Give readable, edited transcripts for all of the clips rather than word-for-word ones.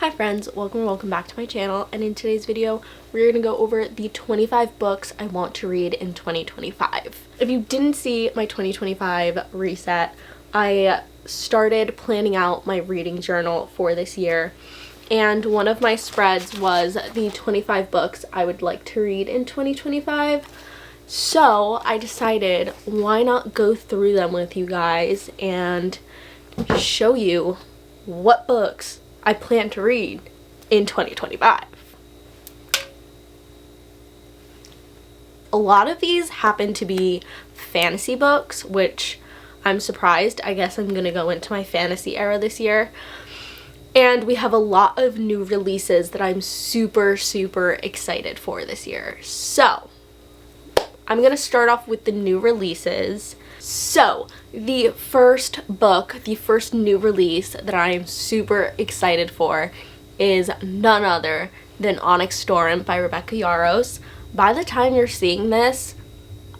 Hi friends, welcome back to my channel, and in today's video we're going to go over the 25 books I want to read in 2025. If you didn't see my 2025 reset, I started planning out my reading journal for this year, and one of my spreads was the 25 books I would like to read in 2025. So I decided, why not go through them with you guys and show you what books I plan to read in 2025. A lot of these happen to be fantasy books, which I'm surprised. I guess I'm gonna go into my fantasy era this year. And we have a lot of new releases that I'm super excited for this year. So I'm gonna start off with the new releases. So the first new release that I am super excited for is none other than Onyx Storm by Rebecca Yarros. By the time you're seeing this,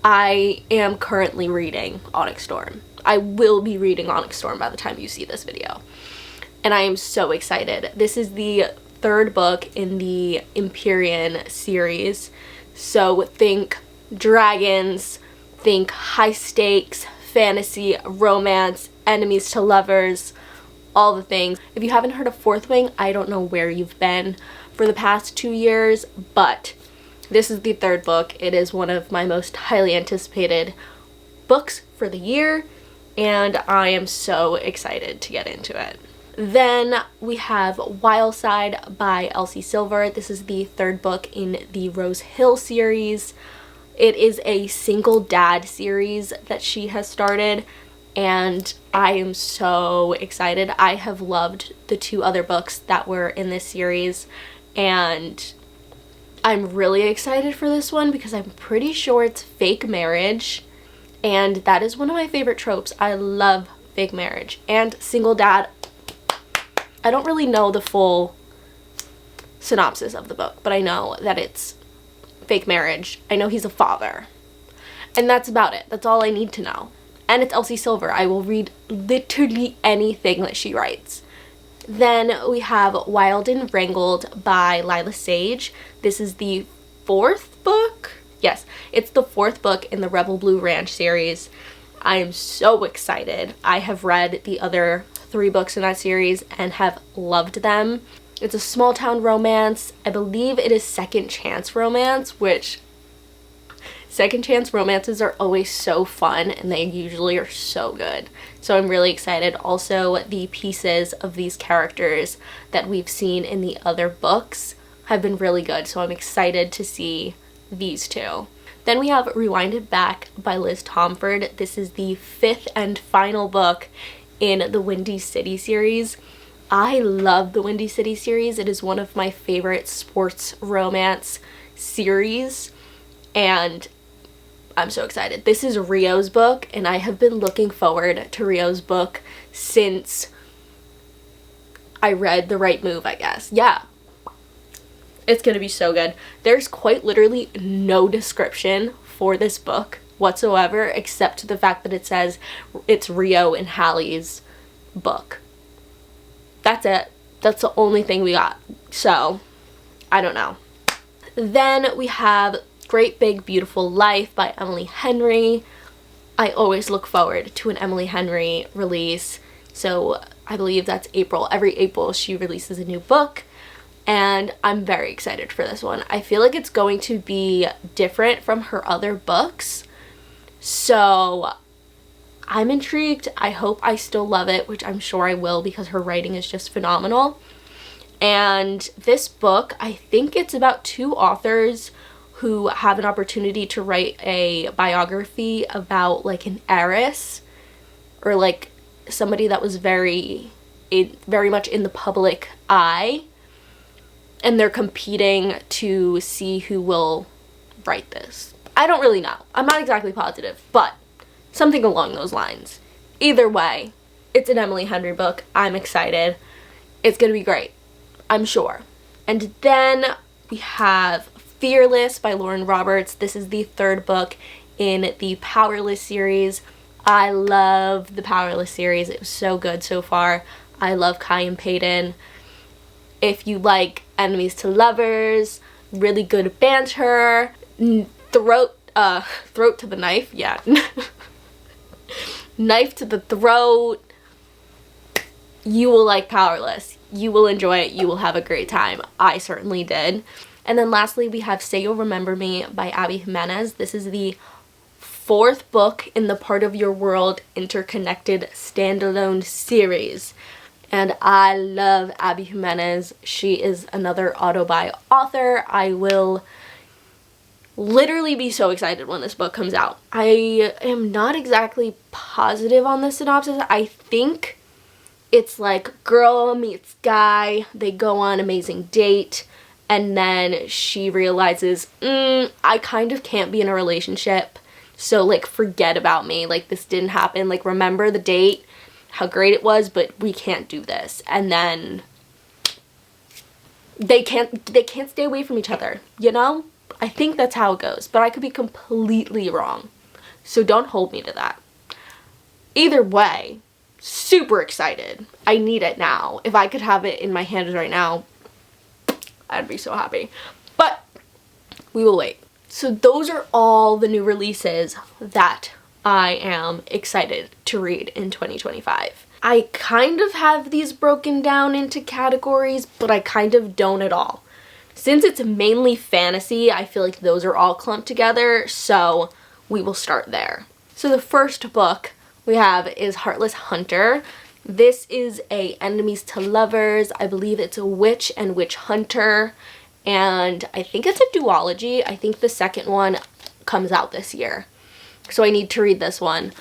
I am currently reading Onyx Storm. I will be reading Onyx Storm by the time you see this video. And I am so excited. This is the third book in the Empyrean series. So think dragons, think high stakes, fantasy, romance, enemies to lovers, all the things. If you haven't heard of Fourth Wing, I don't know where you've been for the past 2 years, but this is the third book. It is one of my most highly anticipated books for the year, and I am so excited to get into it. Then we have Wildside by Elsie Silver. This is the third book in the Rose Hill series. It is a single dad series that she has started, and I am so excited. I have loved the 2 other books that were in this series, and I'm really excited for this one because I'm pretty sure it's fake marriage, and that is one of my favorite tropes. I love fake marriage and single dad. I don't really know the full synopsis of the book, but I know that it's fake marriage. I know he's a father, and that's about it. That's all I need to know. And it's Elsie Silver. I will read literally anything that she writes. Then we have Wild and Wrangled by Lila Sage. This is the 4th book. Yes, it's the 4th book in the Rebel Blue Ranch series. I am so excited. I have read the other 3 books in that series and have loved them. It's a small town romance. I believe it is second chance romance, which second chance romances are always so fun, and they usually are so good. So I'm really excited. Also, the pieces of these characters that we've seen in the other books have been really good, so I'm excited to see these 2. Then we have Rewinded Back by Liz Tomford. This is the 5th and final book in the Windy City series. I love the Windy City series. It is one of my favorite sports romance series, and I'm so excited. This is Rio's book, and I have been looking forward to Rio's book since I read The Right Move, I guess. Yeah. It's gonna be so good. There's quite literally no description for this book whatsoever, except the fact that it says it's Rio and Hallie's book. That's it. That's the only thing we got. So, I don't know. Then we have Great Big Beautiful Life by Emily Henry. I always look forward to an Emily Henry release. So, I believe that's April. Every April she releases a new book, and I'm very excited for this one. I feel like it's going to be different from her other books. So, I'm intrigued. I hope I still love it, which I'm sure I will because her writing is just phenomenal. And this book, I think it's about 2 authors who have an opportunity to write a biography about like an heiress, or like somebody that was very much in the public eye, and they're competing to see who will write this. I don't really know. I'm not exactly positive, but something along those lines. Either way, it's an Emily Henry book. I'm excited. It's gonna be great, I'm sure. And then we have Fearless by Lauren Roberts. This is the 3rd book in the Powerless series. I love the Powerless series. It was so good so far. I love Kai and Peyton. If you like enemies to lovers, really good banter, throat to the knife, yeah. Knife to the throat, you will like Powerless. You will enjoy it. You will have a great time. I certainly did. And then lastly, we have Say You'll Remember Me by Abby Jimenez. This is the 4th book in the Part of Your World interconnected standalone series. And I love Abby Jimenez. She is another auto-buy author. I will literally be so excited when this book comes out. I am not exactly positive on the synopsis. I think it's like girl meets guy, they go on an amazing date, and then she realizes, I kind of can't be in a relationship, so like forget about me, like this didn't happen, like remember the date, how great it was, but we can't do this. And then they can't stay away from each other, you know? I think that's how it goes, but I could be completely wrong, so don't hold me to that. Either way, super excited. I need it now. If I could have it in my hands right now, I'd be so happy. But we will wait. So those are all the new releases that I am excited to read in 2025. I kind of have these broken down into categories, but I kind of don't at all. Since it's mainly fantasy, I feel like those are all clumped together, so we will start there. So the first book we have is Heartless Hunter. This is a enemies to lovers. I believe it's a witch and witch hunter, and I think it's a duology. I think the second one comes out this year, so I need to read this one.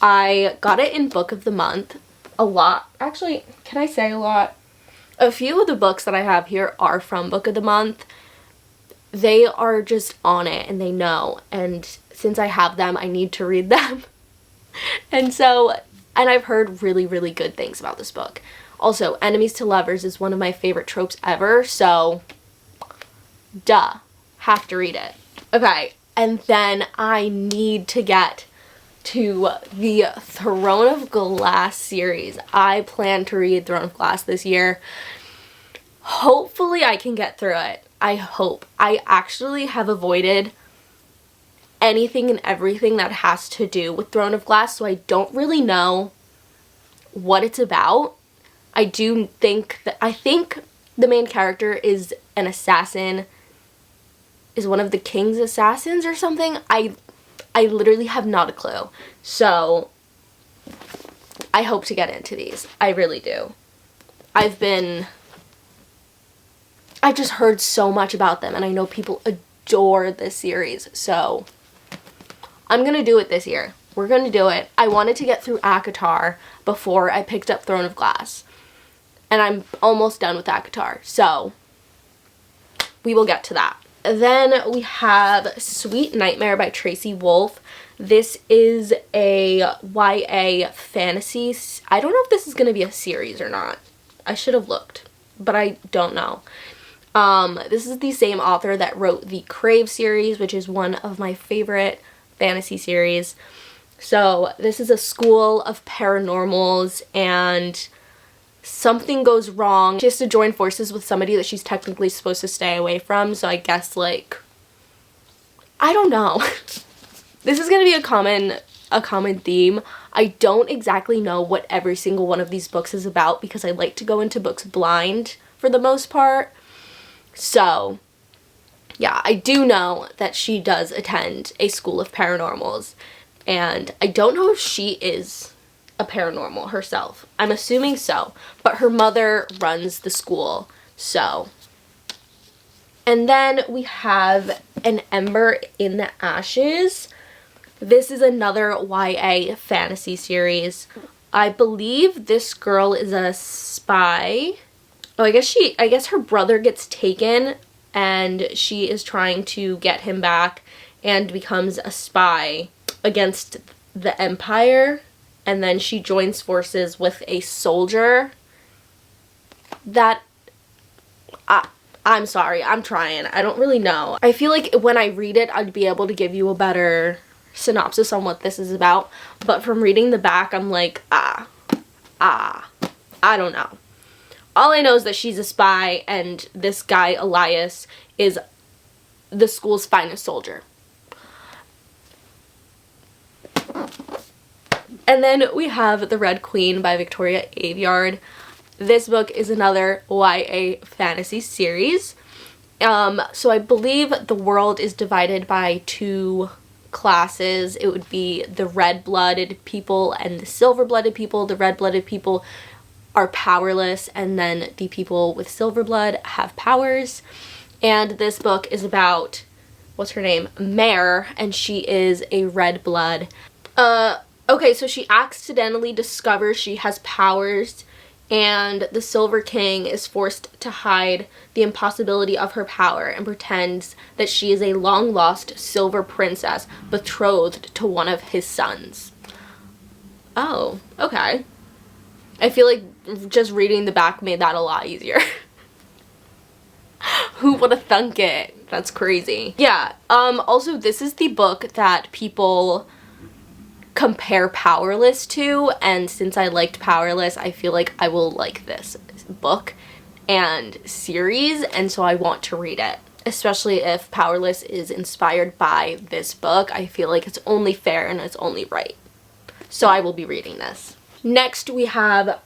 I got it in book of the month. A lot, actually, can I say a lot? A few of the books that I have here are from book of the month. They are just on it and they know, and since I have them, I need to read them. And I've heard really, really good things about this book. Also, enemies to lovers is one of my favorite tropes ever, so duh, have to read it. Okay, and then I need to get to the Throne of Glass series. I plan to read Throne of Glass this year. Hopefully I can get through it. I hope. I actually have avoided anything and everything that has to do with Throne of Glass, so I don't really know what it's about. I think the main character is an assassin, is one of the king's assassins or something. I literally have not a clue. So I hope to get into these. I really do. I've just heard so much about them, and I know people adore this series, so I'm gonna do it this year. We're gonna do it. I wanted to get through ACOTAR before I picked up Throne of Glass, and I'm almost done with ACOTAR, so we will get to that. Then we have Sweet Nightmare by Tracy Wolff. This is a YA fantasy. I don't know if this is gonna be a series or not. I should have looked, but I don't know. This is the same author that wrote the Crave series, which is one of my favorite fantasy series. So this is a school of paranormals, and something goes wrong. She has to join forces with somebody that she's technically supposed to stay away from, so I guess, like, I don't know. This is gonna be a common theme. I don't exactly know what every single one of these books is about because I like to go into books blind for the most part. So yeah, I do know that she does attend a school of paranormals, and I don't know if she is a paranormal herself. I'm assuming so, but her mother runs the school, so. And then we have An Ember in the Ashes. This is another YA fantasy series. I believe this girl is a spy. Oh, I guess her brother gets taken and she is trying to get him back and becomes a spy against the Empire, and then she joins forces with a soldier that I'm sorry, I'm trying. I don't really know. I feel like when I read it, I'd be able to give you a better synopsis on what this is about, but from reading the back, I'm like, I don't know. All I know is that she's a spy, and this guy, Elias, is the school's finest soldier. And then we have The Red Queen by Victoria Aveyard. This book is another YA fantasy series. So I believe the world is divided by two classes. It would be the red-blooded people and the silver-blooded people. The red-blooded people are powerless, and then the people with silver blood have powers. And this book is about, what's her name? Mare, and she is a red blood. Okay, so she accidentally discovers she has powers, and the Silver King is forced to hide the impossibility of her power and pretends that she is a long-lost silver princess betrothed to one of his sons. Oh, okay. I feel like just reading the back made that a lot easier. Who would have thunk it? That's crazy. Yeah, also this is the book that people compare Powerless to, and since I liked Powerless, I feel like I will like this book and series, and so I want to read it. Especially if Powerless is inspired by this book, I feel like it's only fair and it's only right. So I will be reading this. Next we have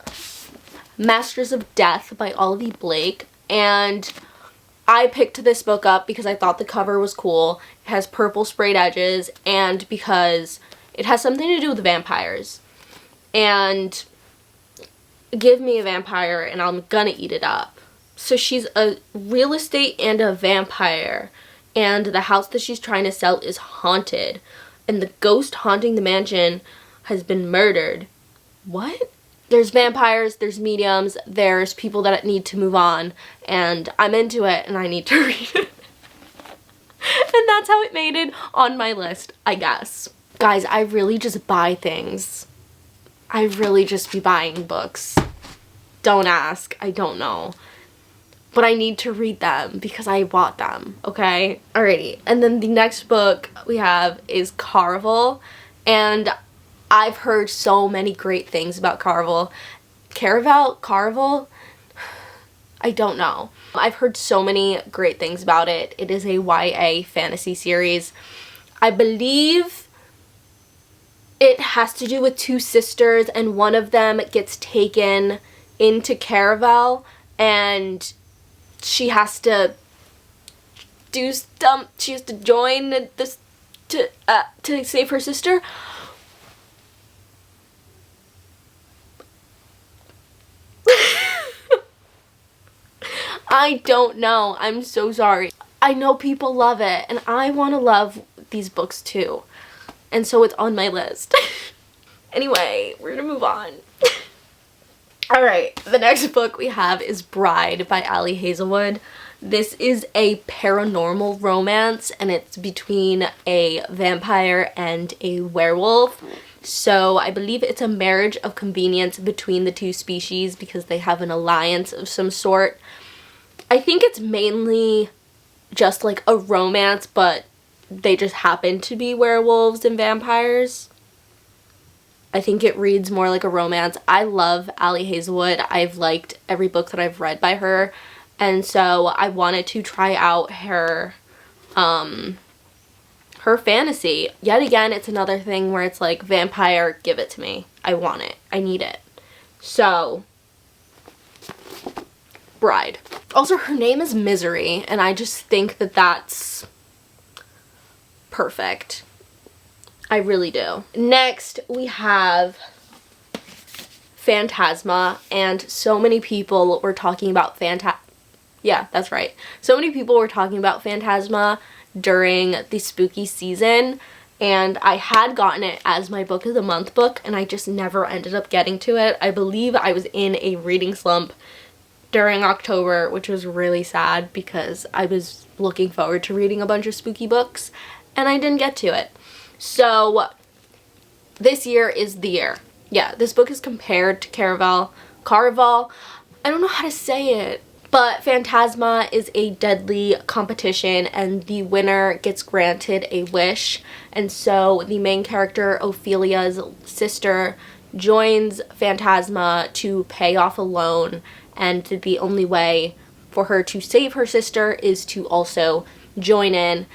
Masters of Death by Olivia Blake, and I picked this book up because I thought the cover was cool. It has purple sprayed edges, and because it has something to do with vampires. And give me a vampire and I'm gonna eat it up. So she's a real estate and a vampire, and the house that she's trying to sell is haunted, and the ghost haunting the mansion has been murdered. What? There's vampires, there's mediums, there's people that need to move on, and I'm into it and I need to read it. And that's how it made it on my list, I guess. Guys, I really just buy things. I really just be buying books. Don't ask, I don't know. But I need to read them because I bought them, okay? Alrighty, and then the next book we have is Caraval, and I've heard so many great things about Caraval. Caraval? I don't know. I've heard so many great things about it. It is a YA fantasy series. I believe it has to do with two sisters, and one of them gets taken into Caraval, and she has to do some. She has to join this to save her sister. I don't know. I'm so sorry. I know people love it, and I want to love these books too. And so it's on my list. Anyway, we're gonna move on. Alright, the next book we have is Bride by Ali Hazelwood. This is a paranormal romance, and it's between a vampire and a werewolf. So I believe it's a marriage of convenience between the two species because they have an alliance of some sort. I think it's mainly just like a romance, but they just happen to be werewolves and vampires. I think it reads more like a romance. I love Ali Hazelwood. I've liked every book that I've read by her, and so I wanted to try out her fantasy. Yet again, it's another thing where it's like, vampire, give it to me. I want it. I need it. So, Bride. Also, her name is Misery, and I just think that that's perfect. I really do. Next, we have Phantasma, and so many people were talking about yeah, that's right. So many people were talking about Phantasma during the spooky season, and I had gotten it as my book of the month book, and I just never ended up getting to it. I believe I was in a reading slump during October, which was really sad because I was looking forward to reading a bunch of spooky books, and I didn't get to it. So this year is the year. Yeah, this book is compared to Caraval. I don't know how to say it, but Phantasma is a deadly competition, and the winner gets granted a wish. And so the main character, Ophelia's sister, joins Phantasma to pay off a loan, and the only way for her to save her sister is to also join in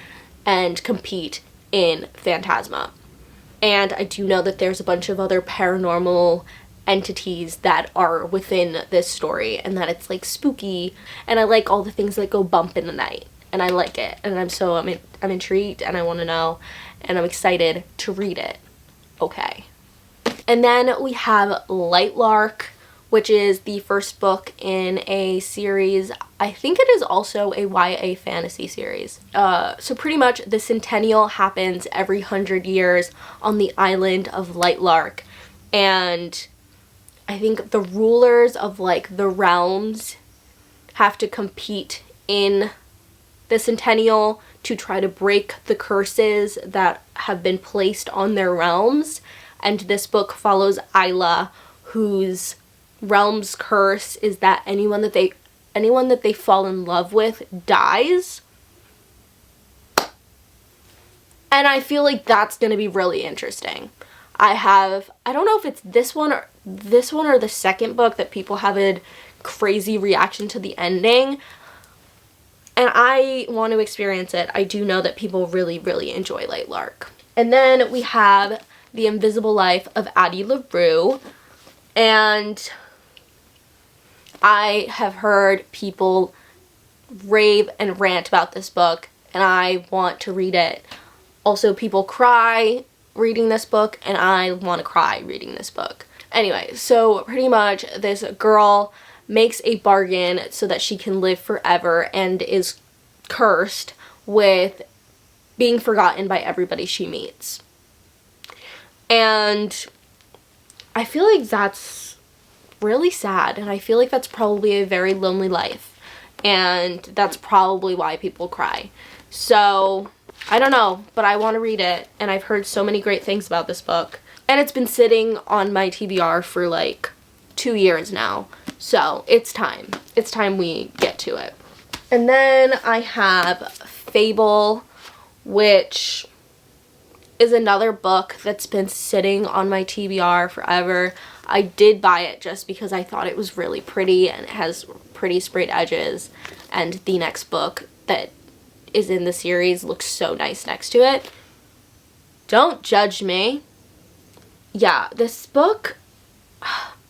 and compete in Phantasma. And I do know that there's a bunch of other paranormal entities that are within this story, and that it's like spooky, and I like all the things that go bump in the night, and I like it, and I'm intrigued, and I want to know, and I'm excited to read it. Okay. And then we have Lightlark, which is the first book in a series. I think it is also a YA fantasy series. So pretty much the centennial happens every 100 years on the island of Lightlark, and I think the rulers of like the realms have to compete in the centennial to try to break the curses that have been placed on their realms. And this book follows Isla, whose realm's curse is that anyone that they fall in love with dies. And I feel like that's going to be really interesting. I don't know if it's this one or the second book that people have a crazy reaction to the ending. And I want to experience it. I do know that people really, really enjoy Lightlark. And then we have The Invisible Life of Addie LaRue. And I have heard people rave and rant about this book, and I want to read it. Also, people cry reading this book, and I want to cry reading this book. Anyway, so pretty much this girl makes a bargain so that she can live forever and is cursed with being forgotten by everybody she meets. And I feel like that's really sad, and I feel like that's probably a very lonely life, and that's probably why people cry. So I don't know, but I want to read it, and I've heard so many great things about this book, and it's been sitting on my TBR for like 2 years now, so it's time we get to it. And then I have Fable, which is another book that's been sitting on my TBR forever. I did buy it just because I thought it was really pretty, and it has pretty sprayed edges, and the next book that is in the series looks so nice next to it. Don't judge me. Yeah, this book,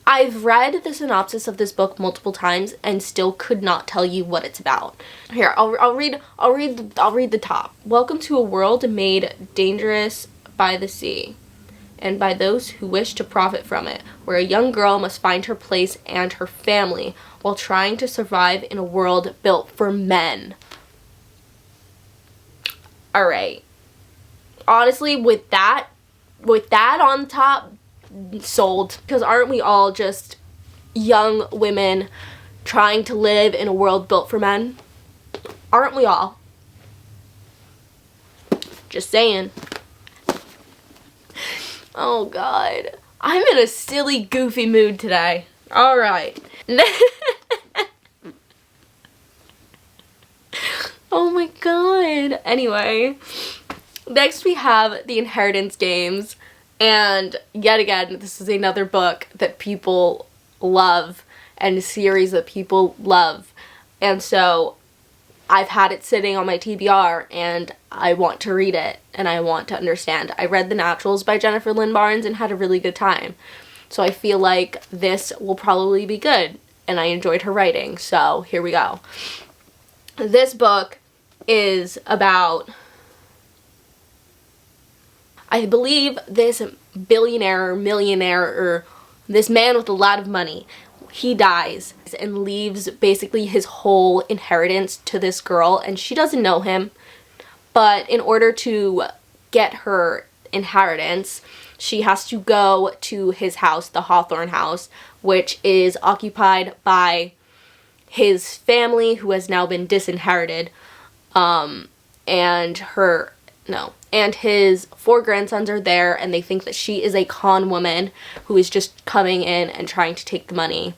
I've read the synopsis of this book multiple times and still could not tell you what it's about. Here, I'll read the top. Welcome to a world made dangerous by the sea and by those who wish to profit from it, where a young girl must find her place and her family while trying to survive in a world built for men. All right. Honestly, with that on top, sold. Because aren't we all just young women trying to live in a world built for men? Aren't we all? Just saying. Oh God. I'm in a silly, goofy mood today. All right. Oh my God. Anyway, next we have The Inheritance Games, and yet again, this is another book that people love and a series that people love, and so I've had it sitting on my TBR, and I want to read it, and I want to understand. I read The Naturals by Jennifer Lynn Barnes and had a really good time, so I feel like this will probably be good, and I enjoyed her writing, so here we go. This book is about, I believe, this billionaire or millionaire, or this man with a lot of money. He dies and leaves basically his whole inheritance to this girl, and she doesn't know him, but in order to get her inheritance, she has to go to his house, the Hawthorne house, which is occupied by his family, who has now been disinherited, and his 4 grandsons are there, and they think that she is a con woman who is just coming in and trying to take the money.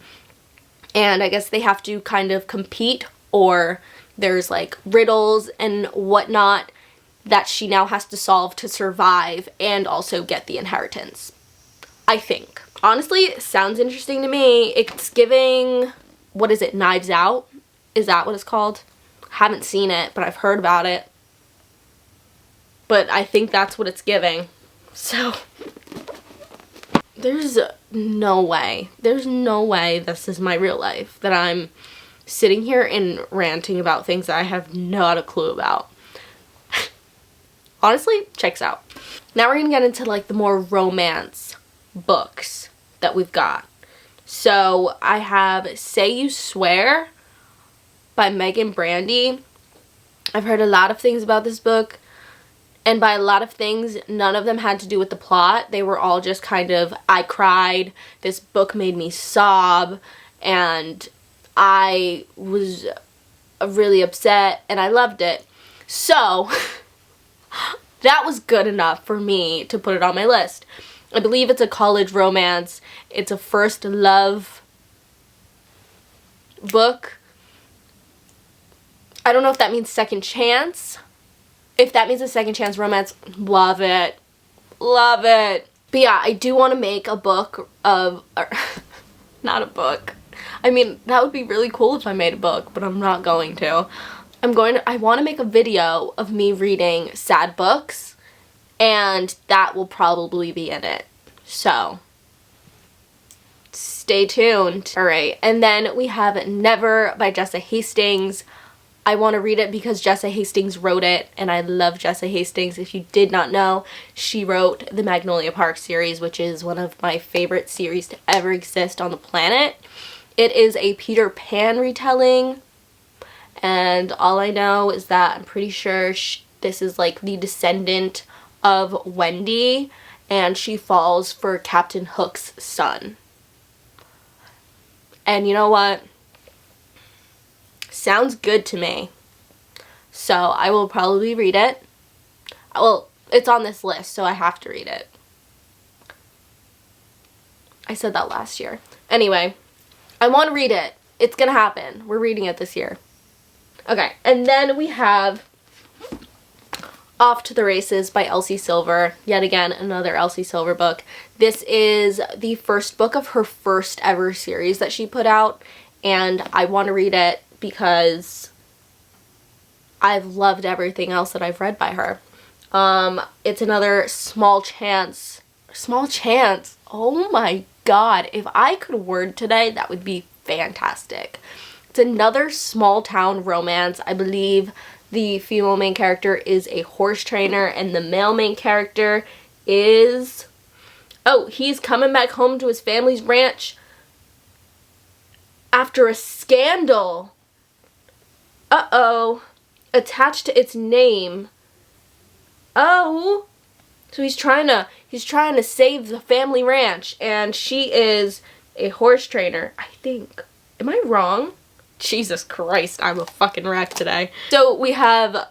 And I guess they have to kind of compete, or there's like riddles and whatnot that she now has to solve to survive and also get the inheritance, I think. Honestly, it sounds interesting to me. It's giving what is it, Knives Out? Is that what it's called? Haven't seen it, but I've heard about it. But I think that's what it's giving. So there's no way this is my real life, that I'm sitting here and ranting about things that I have not a clue about. Honestly, checks out. Now we're gonna get into like the more romance books that we've got. So I have Say You Swear by Megan Brandy. I've heard a lot of things about this book, and by a lot of things, none of them had to do with the plot. They were all just kind of, I cried, this book made me sob, and I was really upset, and I loved it. So that was good enough for me to put it on my list. I believe it's a college romance. It's a first love book. I don't know if that means second chance. If that means a second chance romance, love it. Love it. But yeah, I do want to make a book of, or, not a book. I mean, that would be really cool if I made a book, but I'm not going to. I want to make a video of me reading sad books, and that will probably be in it. So stay tuned. Alright, and then we have Never by Jessa Hastings. I want to read it because Jessa Hastings wrote it, and I love Jessa Hastings. If you did not know, she wrote the Magnolia Park series, which is one of my favorite series to ever exist on the planet. It is a Peter Pan retelling, and all I know is that I'm pretty sure this is like the descendant of Wendy, and she falls for Captain Hook's son. And you know what? Sounds good to me. So I will probably read it. Well, it's on this list, so I have to read it. I said that last year. Anyway, I want to read it. It's gonna happen. We're reading it this year. Okay, and then we have Off to the Races by Elsie Silver. Yet again, another Elsie Silver book. This is the first book of her first ever series that she put out, and I want to read it because I've loved everything else that I've read by her. It's another Small Chance. Small Chance. Oh my god. If I could word today, that would be fantastic. It's another small town romance. I believe the female main character is a horse trainer, and the male main character is... oh, he's coming back home to his family's ranch after a scandal. Uh-oh. Attached to its name. Oh. So he's trying to save the family ranch, and she is a horse trainer, I think. Am I wrong? Jesus Christ, I'm a fucking wreck today. So we have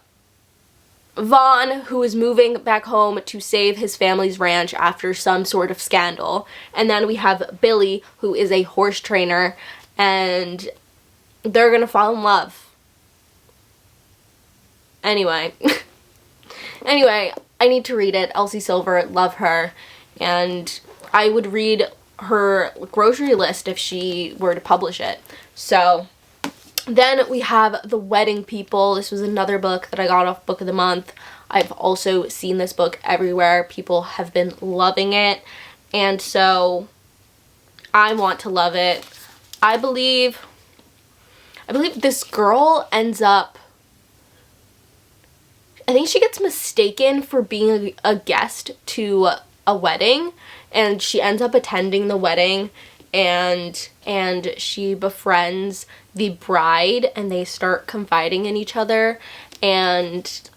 Vaughn, who is moving back home to save his family's ranch after some sort of scandal. And then we have Billy, who is a horse trainer, and they're gonna fall in love. Anyway. Anyway, I need to read it. Elsie Silver, love her. And I would read her grocery list if she were to publish it. So then we have The Wedding People. This was another book that I got off Book of the Month. I've also seen this book everywhere. People have been loving it, and so I want to love it. I believe this girl ends up, I think she gets mistaken for being a guest to a wedding, and she ends up attending the wedding, and she befriends the bride, and they start confiding in each other. And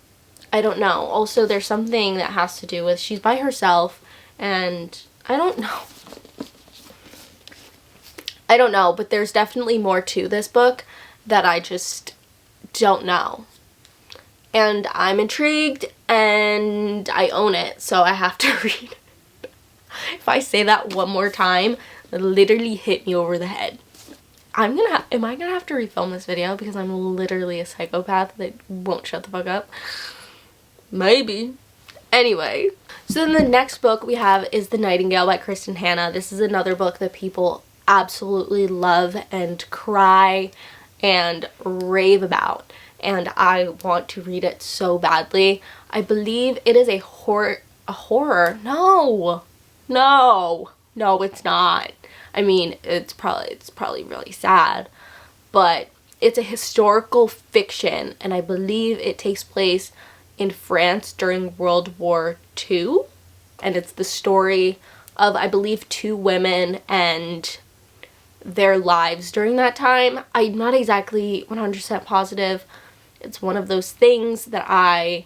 I don't know, also there's something that has to do with she's by herself, and I don't know, but there's definitely more to this book that I just don't know. And I'm intrigued, and I own it, so I have to read it. If I say that one more time, it literally hit me over the head. Am I gonna have to refilm this video because I'm literally a psychopath that won't shut the fuck up? Maybe. Anyway, so then the next book we have is The Nightingale by Kristen Hanna. This is another book that people absolutely love and cry and rave about, and I want to read it so badly. I believe it is a horror. No, it's not. I mean, it's probably really sad, but it's a historical fiction, and I believe it takes place in France during World War II, and it's the story of, I believe, 2 women and their lives during that time. I'm not exactly 100% positive. It's one of those things that I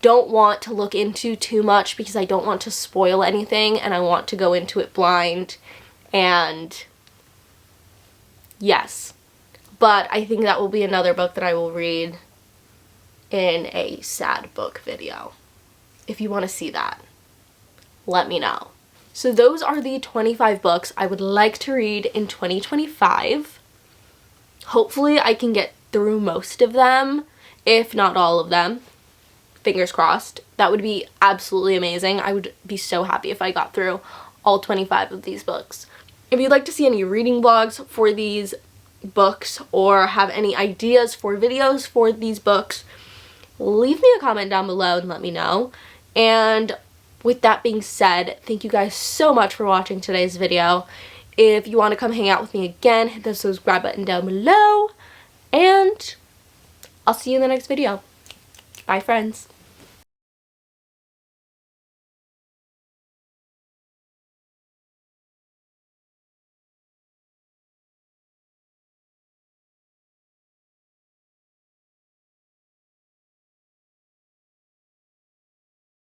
don't want to look into too much because I don't want to spoil anything, and I want to go into it blind. And yes, but I think that will be another book that I will read in a sad book video. If you want to see that, let me know. So those are the 25 books I would like to read in 2025. Hopefully I can get through most of them, if not all of them. Fingers crossed. That would be absolutely amazing. I would be so happy if I got through all 25 of these books. If you'd like to see any reading vlogs for these books or have any ideas for videos for these books, leave me a comment down below and let me know. And with that being said, thank you guys so much for watching today's video. If you want to come hang out with me again, hit the subscribe button down below, and I'll see you in the next video. Bye, friends.